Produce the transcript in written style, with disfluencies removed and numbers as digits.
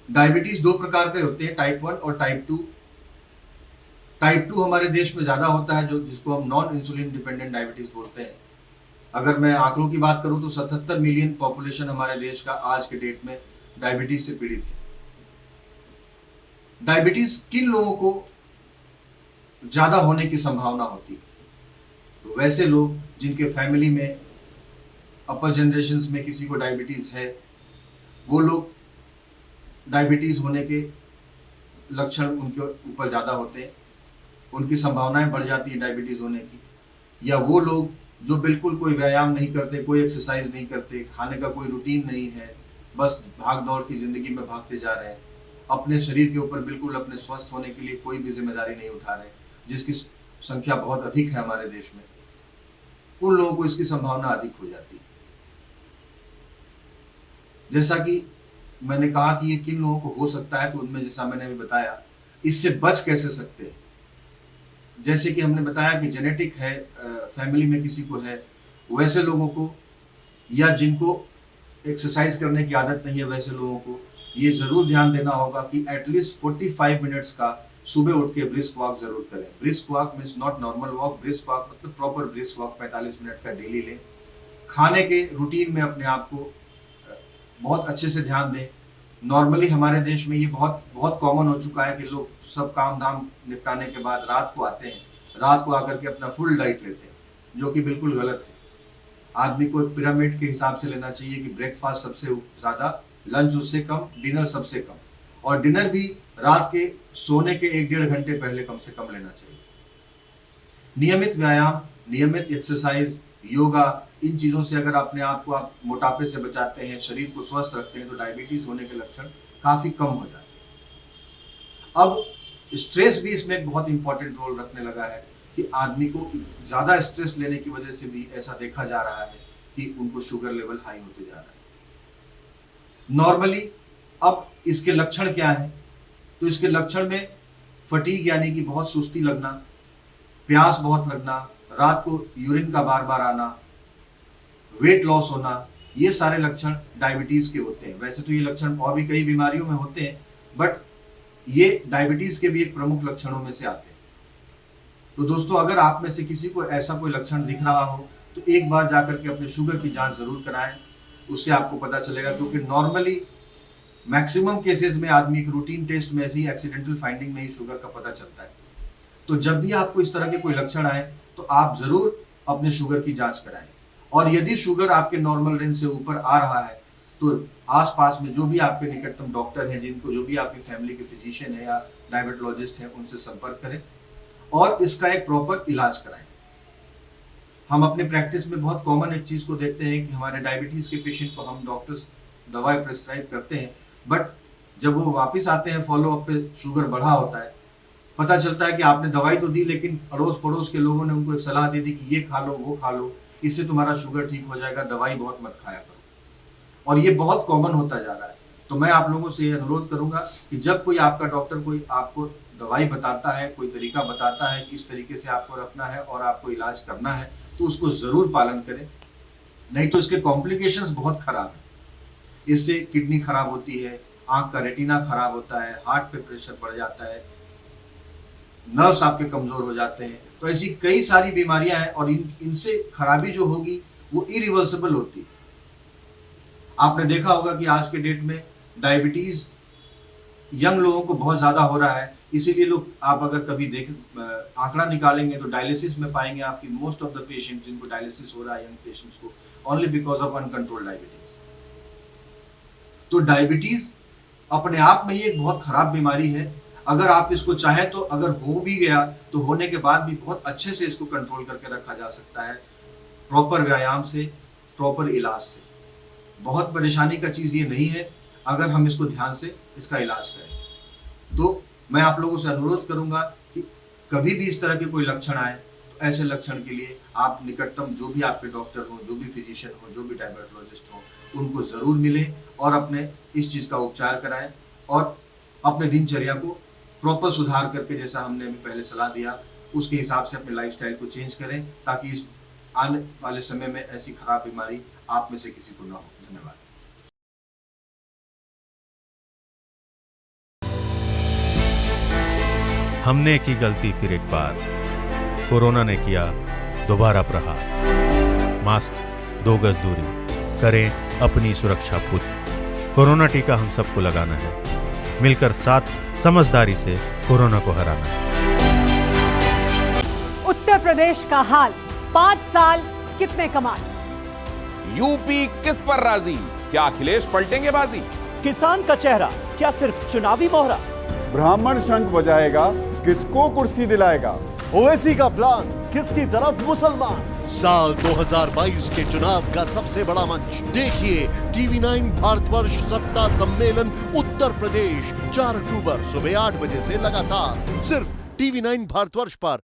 Diabetes दो प्रकार के होते हैं, टाइप 1 और टाइप 2। टाइप 2 हमारे देश में ज्यादा होता है, जो जिसको हम नॉन इंसुलिन डिपेंडेंट डायबिटीज बोलते हैं। अगर मैं आंकड़ों की बात करूं तो 77 मिलियन पॉपुलेशन हमारे देश का आज के डेट में डायबिटीज से पीड़ित है। डायबिटीज किन लोगों को ज्यादा होने की संभावना होती है? तो वैसे लोग जिनके फैमिली में अपर जनरेशन में किसी को डायबिटीज है, वो लोग डायबिटीज होने के लक्षण उनके ऊपर ज्यादा होते हैं, उनकी संभावनाएं बढ़ जाती है डायबिटीज होने की। या वो लोग जो बिल्कुल कोई व्यायाम नहीं करते, कोई एक्सरसाइज नहीं करते, खाने का कोई रूटीन नहीं है, बस भाग दौड़ की जिंदगी में भागते जा रहे हैं, अपने शरीर के ऊपर बिल्कुल अपने स्वस्थ होने के लिए कोई भी जिम्मेदारी नहीं उठा रहे, जिसकी संख्या बहुत अधिक है हमारे देश में, उन लोगों को इसकी संभावना अधिक हो जाती है। जैसा कि मैंने कहा कि ये किन लोगों को हो सकता है, तो उनमें जैसा मैंने अभी बताया, इससे बच कैसे सकते हैं। जैसे कि हमने बताया कि जेनेटिक है, फैमिली में किसी को है, वैसे लोगों को, या जिनको एक्सरसाइज करने की आदत नहीं है, वैसे लोगों को ये जरूर ध्यान देना होगा कि एटलीस्ट 45 मिनट्स का सुबह उठ के ब्रिस्क वॉक जरूर करें। Brisk walk means not normal walk, brisk walk मतलब प्रॉपर ब्रिस्क वॉक 45 मिनट का डेली लें। खाने के रूटीन में अपने आप को बहुत अच्छे से ध्यान दें। नॉर्मली हमारे देश में ये बहुत बहुत कॉमन हो चुका है कि लोग सब काम धाम निपटाने के बाद रात को आते हैं, रात को आकर के अपना फुल डाइट लेते हैं, जो कि बिल्कुल गलत है। आदमी को एक पिरामिड के हिसाब से लेना चाहिए कि ब्रेकफास्ट सबसे ज्यादा, लंच उससे कम, डिनर सबसे कम, और डिनर भी रात के सोने के 1-1.5 घंटे पहले कम से कम लेना चाहिए। नियमित व्यायाम, नियमित एक्सरसाइज, योगा, इन चीजों से अगर अपने आप को आप मोटापे से बचाते हैं, शरीर को स्वस्थ रखते हैं, तो डायबिटीज होने के लक्षण काफी कम हो जाते हैं। अब स्ट्रेस भी इसमें एक बहुत इंपॉर्टेंट रोल रखने लगा है कि आदमी को ज्यादा स्ट्रेस लेने की वजह से भी ऐसा देखा जा रहा है कि उनको शुगर लेवल हाई होते जा रहा है। नॉर्मली अब इसके लक्षण क्या है? तो इसके लक्षण में फटीग यानी कि बहुत सुस्ती लगना, प्यास बहुत लगना, रात को यूरिन का बार बार आना, वेट लॉस होना, ये सारे लक्षण डायबिटीज के होते हैं। वैसे तो ये लक्षण और भी कई बीमारियों में होते हैं, बट ये डायबिटीज के भी एक प्रमुख लक्षणों में से आते हैं। तो दोस्तों, अगर आप में से किसी को ऐसा कोई लक्षण दिख रहा हो, तो एक बार जाकर के अपने शुगर की जांच जरूर कराएं। उससे आपको पता चलेगा, क्योंकि नॉर्मली मैक्सिमम केसेस में आदमी एक रूटीन टेस्ट में ऐसी एक्सीडेंटल फाइंडिंग में ही शुगर का पता चलता है। तो जब भी आपको इस तरह के कोई लक्षण आए, तो आप जरूर अपने शुगर की जांच कराएं। और यदि शुगर आपके नॉर्मल रेंज से ऊपर आ रहा है, तो आसपास में जो भी आपके निकटतम डॉक्टर हैं, जिनको जो भी आपकी फैमिली के फिजिशियन है या डायबिटोलॉजिस्ट हैं, उनसे संपर्क करें और इसका एक प्रॉपर इलाज कराएं। हम अपने प्रैक्टिस में बहुत कॉमन एक चीज को देखते हैं कि हमारे डायबिटीज के पेशेंट को हम डॉक्टर्स दवाई प्रेस्क्राइब करते हैं, बट जब वो वापस आते हैं फॉलोअप पे, शुगर बढ़ा होता है। पता चलता है कि आपने दवाई तो दी, लेकिन अड़ोस पड़ोस के लोगों ने उनको एक सलाह दे दी कि ये खा लो, वो खा लो, इससे तुम्हारा शुगर ठीक हो जाएगा, दवाई बहुत मत खाया करो। और ये बहुत कॉमन होता जा रहा है। तो मैं आप लोगों से ये अनुरोध करूंगा कि जब कोई आपका डॉक्टर कोई आपको दवाई बताता है, कोई तरीका बताता है किस तरीके से आपको रखना है और आपको इलाज करना है, तो उसको जरूर पालन करें। नहीं तो इसके कॉम्प्लिकेशंस बहुत खराब है। इससे किडनी खराब होती है, आंख का रेटिना खराब होता है, हार्ट पे प्रेशर बढ़ जाता है, नर्व्स आपके कमजोर हो जाते हैं। तो ऐसी कई सारी बीमारियां हैं, और इनसे खराबी जो होगी वो इरिवर्सिबल होती है। आपने देखा होगा कि आज के डेट में डायबिटीज यंग लोगों को बहुत ज्यादा हो रहा है। इसीलिए लोग, आप अगर कभी आंकड़ा निकालेंगे तो डायलिसिस में पाएंगे आपकी मोस्ट ऑफ द पेशेंट जिनको डायलिसिस हो रहा है, यंग पेशेंट्स को, only because of uncontrolled diabetes. तो डायबिटीज अपने आप में ही एक बहुत खराब बीमारी है। अगर आप इसको चाहें तो, अगर हो भी गया तो होने के बाद भी बहुत अच्छे से इसको कंट्रोल करके रखा जा सकता है, प्रॉपर व्यायाम से, प्रॉपर इलाज से। बहुत परेशानी का चीज ये नहीं है अगर हम इसको ध्यान से इसका इलाज करें। तो मैं आप लोगों से अनुरोध करूंगा कि कभी भी इस तरह के कोई लक्षण आए, तो ऐसे लक्षण के लिए आप निकटतम जो भी आपके डॉक्टर हो, जो भी फिजिशियन हो, जो भी डायबिटोलॉजिस्ट हो, उनको जरूर मिलें और अपने इस चीज का उपचार कराएं, और अपने दिनचर्या को प्रॉपर सुधार करके, जैसा हमने अभी पहले सलाह दिया, उसके हिसाब से अपने लाइफस्टाइल को चेंज करें, ताकि इस आने वाले समय में ऐसी खराब बीमारी आप में से किसी को ना हो। धन्यवाद। हमने की गलती फिर एक बार, कोरोना ने किया दोबारा प्रहार। मास्क, 2 गज दूरी, करें अपनी सुरक्षा खुद। कोरोना टीका हम सबको लगाना है, मिलकर साथ समझदारी से कोरोना को हराना है। उत्तर प्रदेश का हाल, 5 साल कितने कमाल। यूपी किस पर राजी, क्या अखिलेश पलटेंगे बाजी। किसान का चेहरा क्या सिर्फ चुनावी मोहरा। ब्राह्मण शंख बजाएगा, किसको कुर्सी दिलाएगा। ओवैसी का प्लान, किसकी तरफ मुसलमान। साल 2022 के चुनाव का सबसे बड़ा मंच देखिए TV9 भारतवर्ष सत्ता सम्मेलन उत्तर प्रदेश 4 अक्टूबर सुबह 8 बजे से लगातार सिर्फ TV9 भारतवर्ष पर।